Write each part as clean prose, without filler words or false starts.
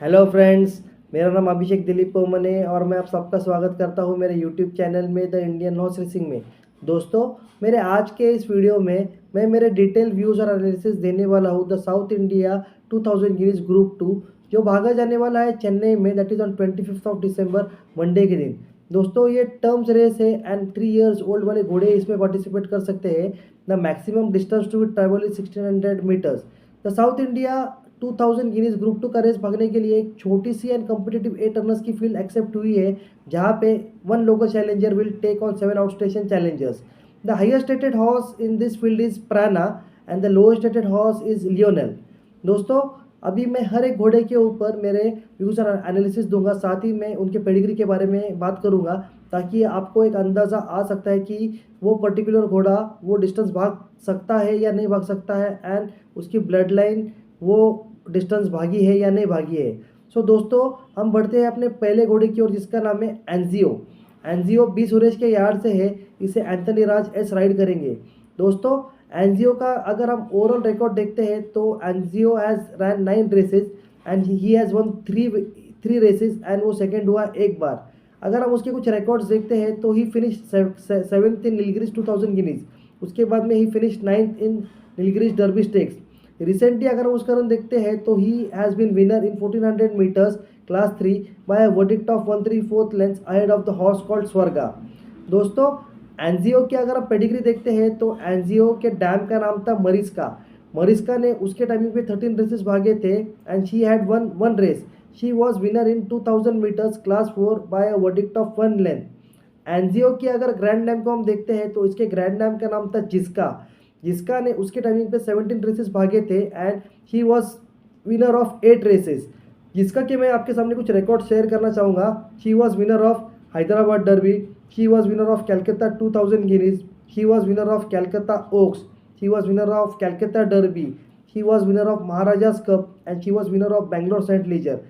Hello friends, मेरा नाम अभिषेक दिलीप पोमन है और मैं आप सबका स्वागत करता हूं मेरे यूट्यूब चैनल में द इंडियन हॉर्स रेसिंग में। दोस्तों, मेरे आज के इस वीडियो में मैं मेरे डिटेल व्यूज़ और एनालिसिस देने वाला हूं the South India 2000 Guineas group 2 जो भागा जाने वाला है चेन्नई में, that is on 25 of December, Monday के दिन। दोस्तों, ये टर्म्स रेस है एंड 3 years ओल्ड वाले घोड़े इसमें पार्टिसिपेट कर सकते हैं। The maximum distance to travel is 1600 metres. The South India 2000 Guineas group 2 का रेस भागने के लिए एक छोटी सी एंड कम्पिटेटिव 8 रनर्स की फील्ड एक्सेप्ट हुई है, जहां पे 1 local challenger will take on 7 outstation challengers. The highest rated horse in this field is Prana and the lowest rated horse is Lionel. दोस्तों, अभी मैं हर एक घोड़े के ऊपर मेरे व्यूज और एनालिसिस दूंगा, साथ ही मैं उनके पेडिग्री के बारे में बात करूंगा, ताकि आपको एक अंदाज़ा आ सकता है कि वो पर्टिकुलर घोड़ा वो डिस्टेंस भाग सकता है या नहीं भाग सकता है, एंड उसकी ब्लड लाइन वो डिस्टेंस भागी है या नहीं भागी है। सो दोस्तों, हम बढ़ते हैं अपने पहले घोड़े की ओर, जिसका नाम है एनजियो। एनजियो 20 सुरेश के यार्ड से है। इसे एंथनी राज एस राइड करेंगे। दोस्तों, एनजियो का अगर हम ओवरऑल रिकॉर्ड देखते हैं तो एनजियो has run 9 races and he has won three races and वो सेकेंड हुआ एक बार। अगर हम उसके कुछ रिकॉर्ड्स देखते हैं तो he finish 7th in Nilgiris 2000 Guineas. उसके बाद में he finish 9th in Nilgiris Derby Stakes. Recently अगर हम उसका रन देखते हैं तो he has been winner in 1400 metres class 3 by a verdict of 1/3 length ahead of the horse called Swarga. दोस्तों, एनजिओ की अगर आप पेडिग्री देखते हैं तो एनजिओ के डैम का नाम था मरिस्का। मरिस्का ने उसके टाइमिंग पे 13 रेसेस भागे थे and she had won race. She was winner in 2000 metres class 4 by a verdict of 1 length. एनजिओ की अगर ग्रैंड डैम को हम देखते हैं तो इसके ग्रैंड डैम का नाम था जिस्का। जिसका ने उसके टाइमिंग पे 17 रेसेस भागे थे and he was winner of 8 races. जिसका कि मैं आपके सामने कुछ रिकॉर्ड शेयर करना चाहूँगा। He was winner of Hyderabad Derby, he was winner of Calcutta 2000 Guineas, he was winner of Calcutta Oaks, he was winner of Calcutta Derby, he was winner of Maharaja's Cup and he was winner of Bangalore St Leger.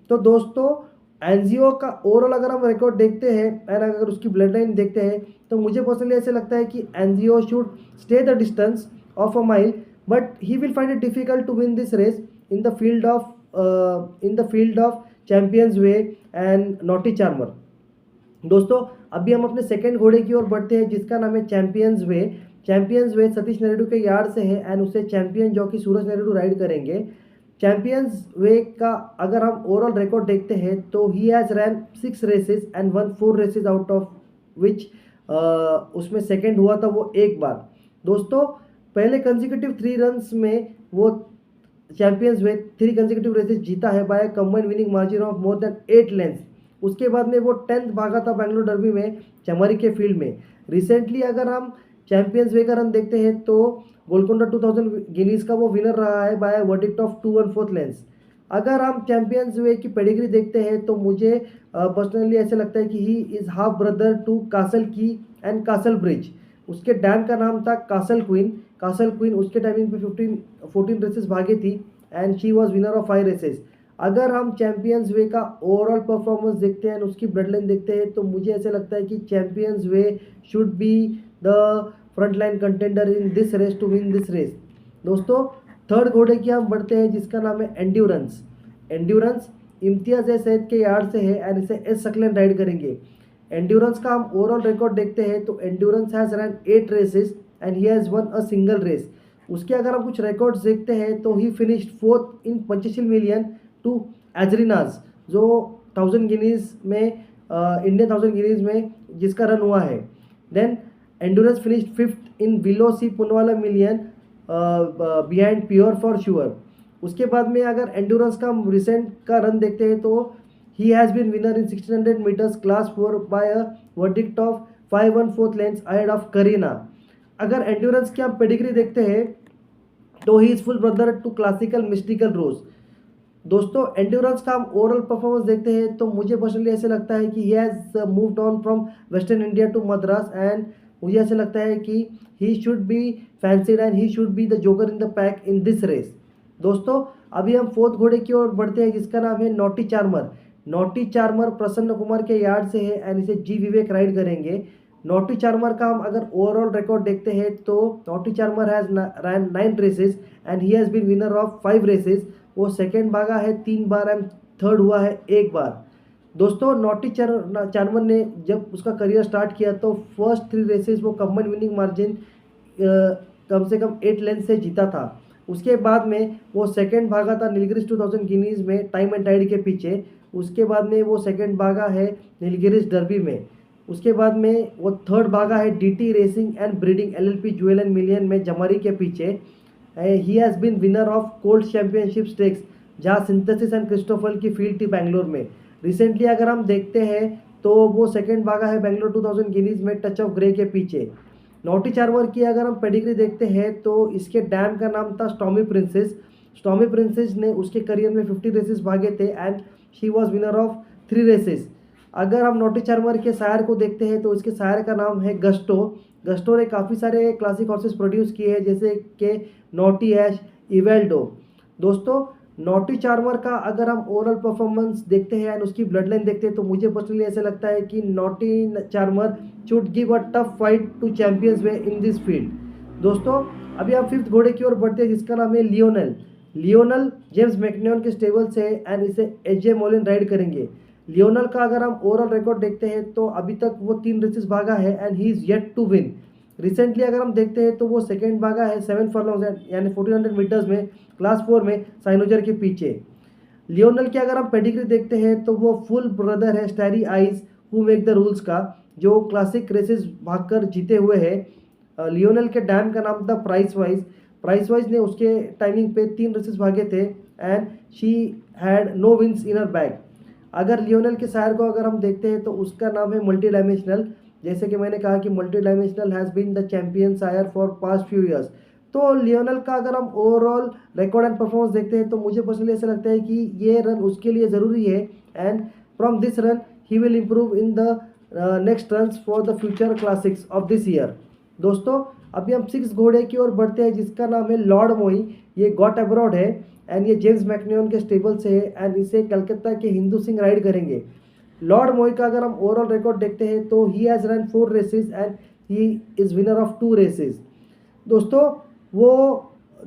तो दोस्तों, NGO का overall अगर हम record देखते हैं and अगर उसकी blood line देखते हैं तो मुझे पर्सनली ऐसे लगता है कि एनजिओ should stay the distance of a mile, but he will find it difficult to win this race in the field of Champions Way and Naughty Charmer. दोस्तों, अभी हम अपने सेकंड घोड़े की ओर बढ़ते हैं, जिसका नाम है Champions Way. Champions Way Satish Neredu के यार्ड से है एंड उसे champion jockey Suraj Neredu ride करेंगे। चैंपियंस वे का अगर हम ओवरऑल रिकॉर्ड देखते हैं तो he has run 6 races and won 4 races out of which उसमें सेकंड हुआ था वो एक बार। दोस्तों, पहले कंसेक्यूटिव 3 रन्स में वो चैंपियंस वे 3 कंसेक्यूटिव रेसेस जीता है by combined winning margin of more than 8 length. उसके बाद में वो 10th भागा था बैंगलोर डर्बी में चमरी के फील्ड में। रिसेंटली अगर हम चैंपियंस वे का रन देखते हैं तो गोलकोंडा 2000 गिनीज का वो विनर रहा है बाय वर्डिक्ट ऑफ 2/4 लेंथ। अगर हम चैंपियंस वे की पेडिग्री देखते हैं तो मुझे पर्सनली ऐसे लगता है कि he is half brother to Castle Key and Castle Bridge. उसके डैम का नाम था कासल क्वीन। कासल क्वीन उसके टाइमिंग पे 14 रेसेस भागी थी and she was winner of 5 races. अगर हम चैंपियंस वे का ओवरऑल परफॉर्मेंस देखते हैं, उसकी ब्लड लाइन देखते हैं, तो मुझे ऐसा लगता है कि Champions Way should be the front line contender in this race to win this race. दोस्तों, थर्ड घोड़े की हम बढ़ते हैं, जिसका नाम है एंड्योरेंस। एंड्योरेंस इम्तियाज सैद के यार्ड से है एंड इसे एस सकलेन राइड करेंगे। एंड्योरेंस का हम ओवरऑल रिकॉर्ड देखते हैं तो Endurance has run 8 races and he has won a single race. उसके अगर हम कुछ रिकॉर्ड्स देखते हैं तो he finished 4th in Panchshil Million to एजरीनाज, जो 1000 गिनीज में इंडियन 1000 गिनीज में जिसका रन हुआ है। Then Endurance finished 5th in Villoo C Poonawalla Million behind Pure for Sure. उसके बाद में अगर एंडोरेंस का रिसेंट का रन देखते हैं तो he has been winner in 1600 metres class 4 by a verdict of 5/4 length ahead of Kareena. अगर एंडोरेंस की आप पेडिग्री देखते हैं तो he is full brother to Classical Mystical Rose. दोस्तों, एंड्योरेंस का हम ओवरऑल परफॉर्मेंस देखते हैं तो मुझे पर्सनली ऐसे लगता है कि he has moved on from western India to Madras and मुझे ऐसे लगता है कि he should be fancied and he should be the joker in the pack in this race. दोस्तों, अभी हम फोर्थ घोड़े की ओर बढ़ते हैं, जिसका नाम है नॉटी चार्मर। नॉटी चार्मर प्रसन्न कुमार के यार्ड से है एंड इसे जी विवेक राइड करेंगे। नॉटी चार्मर का हम अगर ओवरऑल रिकॉर्ड देखते हैं तो Naughty Charmer has run 9 races and he has been winner of 5 races. वो सेकेंड भागा है 3 बार एंड थर्ड हुआ है एक बार। दोस्तों नॉटी चार्मर ने जब उसका करियर स्टार्ट किया तो फर्स्ट 3 रेसेस वो कंबाइंड विनिंग मार्जिन कम से कम 8 लेंथ से जीता था। उसके बाद में वो सेकंड भागा था नीलगिरीज 2000 गिनीज में टाइम एंड टाइड के पीछे। उसके बाद में वो सेकंड भागा है नीलगिरीज डर्बी में। उसके बाद में वो थर्ड भागा है DT racing and breeding LLP Jewel and Million में जमारी के पीछे। He has been winner of Cold Championship Stakes जहाँ सिंथेसिस एंड क्रिस्टोफल की फील्ड थी बैंगलोर में। रिसेंटली अगर हम देखते हैं तो वो सेकंड भागा है बैंगलोर 2000 गिनीज में टच ऑफ ग्रे के पीछे। नॉटी चार्मर की अगर हम पेडिग्री देखते हैं तो इसके डैम का नाम था स्टॉमी प्रिंसेस। स्टॉमी प्रिंसेस ने उसके करियर में 50 रेसेस भागे थे and she was winner of 3 races. अगर हम नॉटी चार्मर के सायर को देखते हैं तो इसके सायर का नाम है गस्टो। गस्टो ने काफ़ी सारे क्लासिक हॉर्सेस प्रोड्यूस किए हैं जैसे कि नॉटी ऐश, इवेल्डो। दोस्तों नॉटी चार्मर का अगर हम ओवरऑल परफॉर्मेंस देखते हैं एंड उसकी ब्लड लाइन देखते हैं तो मुझे पर्सनली ऐसा लगता है कि Naughty Charmer should give a tough fight to Champions Way in this field. दोस्तों अभी हम फिफ्थ घोड़े की ओर बढ़ते हैं जिसका नाम है लियोनल। लियोनल जेम्स मैकनियन के स्टेबल से एंड इसे एजे मोलिन राइड करेंगे। लियोनल का अगर हम ओवरऑल रिकॉर्ड देखते हैं तो अभी तक वो 3 रेसेस भागा है and he is yet to win. Recently अगर हम देखते हैं तो वो सेकंड भागा है 7 फर्लॉन्ग्स यानी 1400 मीटर्स में क्लास 4 में साइनोजर के पीछे। लियोनल की अगर हम पेडिग्री देखते हैं तो वो फुल ब्रदर है starry eyes who make the rules का, जो क्लासिक रेसेस भागकर जीते हुए है। लियोनल के डैम का नाम था प्राइस वाइज। प्राइस वाइज ने उसके टाइमिंग पे 3 रेसेस भागे थे and she had no wins in her bag. अगर लियोनल के सायर को अगर हम देखते हैं तो उसका नाम है मल्टी डायमेंशनल। जैसे कि मैंने कहा कि multi dimensional has been the champion sire for past few years. तो लियोनल का अगर हम ओवरऑल रिकॉर्ड एंड परफॉर्मेंस देखते हैं तो मुझे पर्सनली ऐसा लगता है कि ये रन उसके लिए ज़रूरी है and from this run he will improve in the next run for the future classics of this year. दोस्तों अभी हम 6 घोड़े की ओर बढ़ते हैं जिसका नाम है लॉर्ड मोई। ये गॉट अब्रॉड है एंड ये जेम्स मैकनियन के स्टेबल से है एंड इसे कलकत्ता के हिंदू सिंह राइड करेंगे। लॉर्ड मोई का अगर हम ओवरऑल रिकॉर्ड देखते हैं तो he has run 4 races and he is winner of 2 races. दोस्तों वो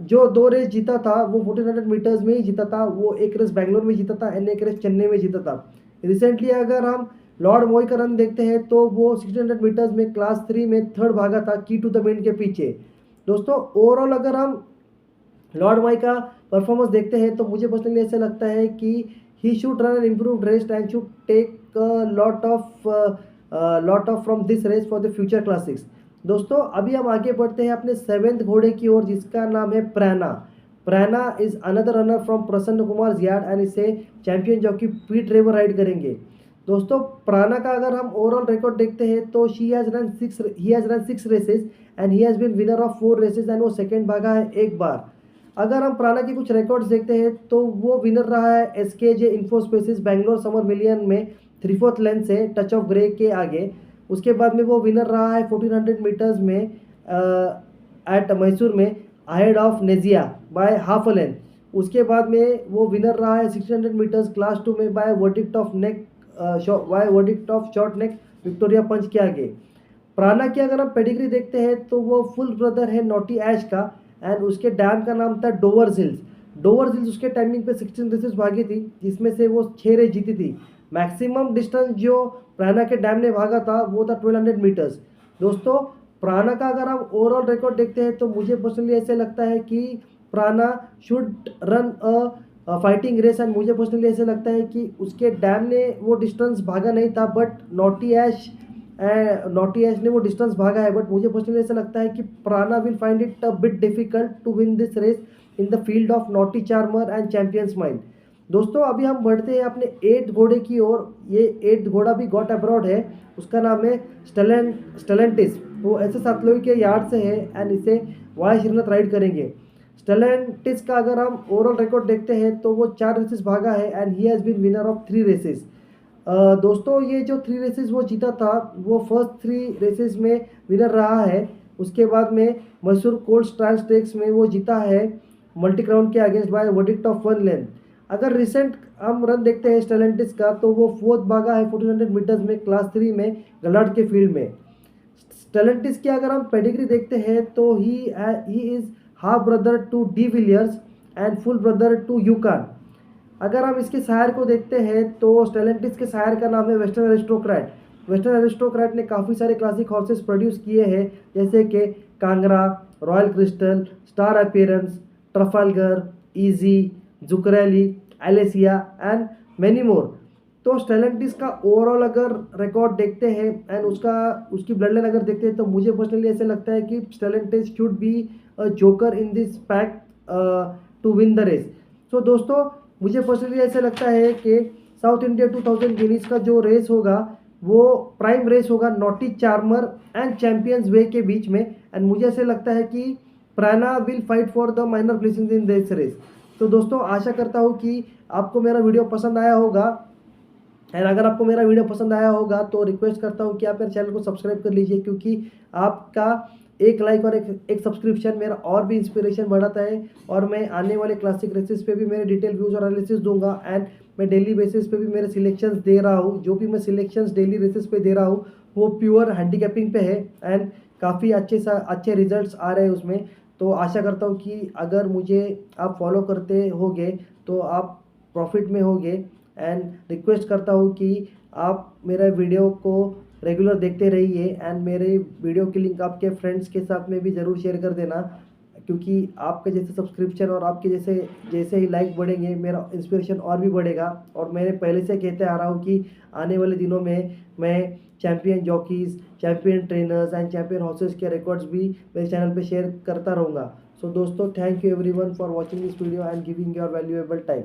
जो 2 रेस जीता था वो 1400 मीटर्स में ही जीता था। वो एक रेस बैंगलोर में जीता था एंड एक रेस चेन्नई में जीता था। रिसेंटली अगर हम लॉर्ड मोई का रन देखते हैं तो वो 1600 मीटर्स में क्लास 3 में थर्ड भागा था की टू द विंड के पीछे। दोस्तों ओवरऑल अगर हम लॉर्ड मोई का परफॉर्मेंस देखते हैं तो मुझे पर्सनली ऐसा लगता है कि he should run an improved race and should take lot of from this race for the future classics. दोस्तों अभी हम आगे बढ़ते हैं अपने 7वें घोड़े की ओर जिसका नाम है प्रेरणा। प्रेरणा इज अनदर रनर फ्रॉम प्रसन्न कुमार यार्ड एंड इसे चैंपियन जॉकी पीट रेवर राइड करेंगे। दोस्तों प्रेरणा का अगर हम ओवरऑल रिकॉर्ड देखते हैं तो he has run 6 races and he has been winner of 4 races and वो सेकंड भागा है एक बार। अगर हम प्रेरणा के कुछ रिकॉर्ड्स देखते हैं तो वो विनर रहा है एसकेजे इन्फोस्पेसिस बैंगलोर समर मिलियन में 3/4 लेंथ से टच ऑफ ग्रे के आगे। उसके बाद में वो विनर रहा है 1400 मीटर्स में एट मैसूर में अहेड ऑफ नेजिया बाय हाफ अ लेंथ। उसके बाद में वो विनर रहा है 1600 मीटर्स क्लास 2 में by verdict of short neck Victoria Punch के आगे। प्रेरणा की अगर हम पेडिग्री देखते हैं तो वो फुल ब्रदर है नॉटी ऐश का एंड उसके डैम का नाम था डोवर्स हिल्स। डोवर्स हिल्स उसके टाइमिंग पे 16 रेसेस भागी थी जिसमें से वो 6 रेस जीती थी। मैक्सिमम डिस्टेंस जो प्रेरणा के डैम ने भागा था वो था 1200 मीटर्स। दोस्तों प्रेरणा का अगर हम ओवरऑल रिकॉर्ड देखते हैं तो मुझे पर्सनली ऐसे लगता है कि Prerna should run a fighting race and मुझे पर्सनली ऐसे लगता है कि उसके डैम ने वो डिस्टेंस भागा नहीं था बट नॉटी ऐश ने वो डिस्टेंस भागा है। बट मुझे पर्सनली ऐसा लगता है कि Prerna will find it a bit difficult to win this race in the field of Naughty Charmer and Champion's Mind. दोस्तों अभी हम बढ़ते हैं अपने 8th घोड़े की ओर। ये 8th घोड़ा भी गॉट अब्रॉड है। उसका नाम है स्टेलेंटिस। वो ऐसे सतलोई के यार्ड से है एंड इसे वाई श्रीनाथ राइड करेंगे। स्टेलेंटिस का अगर हम ओवरऑल रिकॉर्ड देखते हैं तो वो 4 रेसेस भागा है and he has been winner of 3 races. दोस्तों ये जो 3 रेसेस वो जीता था वो फर्स्ट 3 रेसेस में विनर रहा है। उसके बाद में मैसूर कोल्ड स्टाइल स्टेक्स में वो जीता है मल्टी क्राउन के against by verdict of 1 length. अगर रिसेंट हम रन देखते हैं स्टेलेंटिस का तो वो 4th भागा है 1400 मीटर्स में क्लास 3 में गलाड के फील्ड में। स्टेलेंटिस की अगर हम पेडिग्री देखते हैं तो he is half brother to De Villiers and full brother to यूकान। अगर हम इसके शायर को देखते हैं तो स्टेलेंटिस के शायर का नाम है वेस्टर्न एरिस्टोक्रेट। वेस्टर्न एरिस्टोक्रेट ने काफ़ी सारे क्लासिक हॉर्सेस प्रोड्यूस किए हैं, जैसे कि Kangra, Royal Crystal, Star Appearance, Trafalgar, Easy, जुकरैली, एलेसिया एंड मेनी मोर। तो स्टेलेंटिस का ओवरऑल अगर रिकॉर्ड देखते हैं एंड उसकी ब्लड लाइन अगर देखते हैं तो मुझे पर्सनली ऐसे लगता है कि Stellantis should be a joker in this pack to win the race. So दोस्तों, मुझे पर्सनली ऐसे लगता है कि साउथ इंडिया 2000 गिनीज का जो रेस होगा वो प्राइम रेस होगा नॉटी चार्मर एंड चैंपियंस वे के बीच में। एंड मुझे ऐसे लगता है कि Prana will fight for the minor placing in this race. तो दोस्तों, आशा करता हूँ कि आपको मेरा वीडियो पसंद आया होगा। एंड अगर आपको मेरा वीडियो पसंद आया होगा तो रिक्वेस्ट करता हूँ कि आप मेरे चैनल को सब्सक्राइब कर लीजिए, क्योंकि आपका एक लाइक और एक सब्सक्रिप्शन मेरा और भी इंस्पिरेशन बढ़ाता है। और मैं आने वाले क्लासिक रेसेस पे भी मेरे डिटेल व्यूज़ और एनालिसिस दूंगा। एंड मैं डेली बेसिस पे भी मेरे सिलेक्शंस दे रहा हूँ। जो भी मैं सिलेक्शंस डेली रेसेस पे दे रहा हूँ वो प्योर हैंडीकैपिंग पे है एंड काफ़ी अच्छे रिजल्ट्स आ रहे हैं उसमें। तो आशा करता हूँ कि अगर मुझे आप फॉलो करते होगे तो आप प्रॉफिट में होगे। एंड रिक्वेस्ट करता हूँ कि आप मेरा वीडियो को रेगुलर देखते रहिए एंड मेरे वीडियो की लिंक आपके फ्रेंड्स के साथ में भी ज़रूर शेयर कर देना, क्योंकि आपके जैसे सब्सक्रिप्शन और आपके जैसे जैसे ही लाइक बढ़ेंगे मेरा इंस्पिरेशन और भी बढ़ेगा। और मैंने पहले से कहते आ रहा हूँ कि आने वाले दिनों में मैं champion jockeys, champion trainers and champion horses के रिकॉर्ड्स भी मेरे चैनल पे शेयर करता रहूँगा। सो दोस्तों, thank you everyone for watching this video and giving your valuable time.